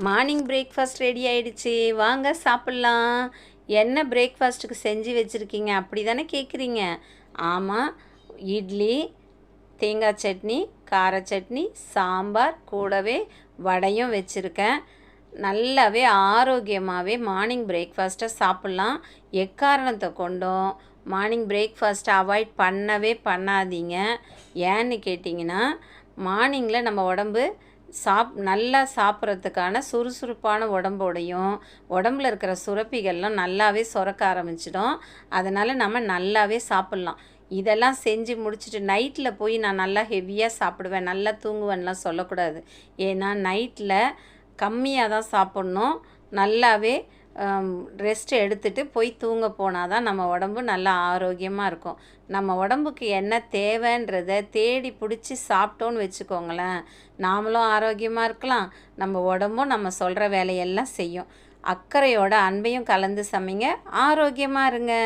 Morning breakfast ready ஆயிடுச்சு. வாங்க சாப்பிட்லாம். என்ன பிரேக்ஃபாஸ்ட்டுக்கு செஞ்சு வச்சுருக்கீங்க அப்படி தானே கேட்குறீங்க? ஆமாம், இட்லி, தேங்காய் சட்னி, கார சட்னி, சாம்பார், கூடவே வடையும் வச்சுருக்கேன். நல்லாவே ஆரோக்கியமாகவே மார்னிங் பிரேக்ஃபாஸ்ட்டை சாப்பிட்லாம். எக்காரணத்தை கொண்டும் மார்னிங் பிரேக்ஃபாஸ்ட்டை அவாய்ட் பண்ணவே பண்ணாதீங்க. ஏன்னு கேட்டிங்கன்னா, மார்னிங்கில் நம்ம உடம்பு நல்லா சாப்பிட்றதுக்கான சுறுசுறுப்பான உடம்போடையும் உடம்புல இருக்கிற சுரப்பிகள்லாம் நல்லாவே சுரக்க ஆரம்பிச்சிடும். அதனால் நம்ம நல்லாவே சாப்பிட்லாம். இதெல்லாம் செஞ்சு முடிச்சுட்டு நைட்டில் போய் நான் நல்லா ஹெவியாக சாப்பிடுவேன், நல்லா தூங்குவேன்லாம் சொல்லக்கூடாது. ஏன்னா நைட்டில் கம்மியாக தான் சாப்பிட்ணும். நல்லாவே ரெஸ்ட் எடுத்துகிட்டு போய் தூங்க போனால் தான் நம்ம உடம்பு நல்லா ஆரோக்கியமாக இருக்கும். நம்ம உடம்புக்கு என்ன தேவைன்றதை தேடி பிடிச்சி சாப்பிட்டோன்னு வச்சுக்கோங்களேன், நாமளும் ஆரோக்கியமாக இருக்கலாம், நம்ம உடம்பும் நம்ம சொல்கிற வேலையெல்லாம் செய்யும். அக்கறையோட அன்பையும் கலந்து சமைங்க, ஆரோக்கியமாக இருங்க.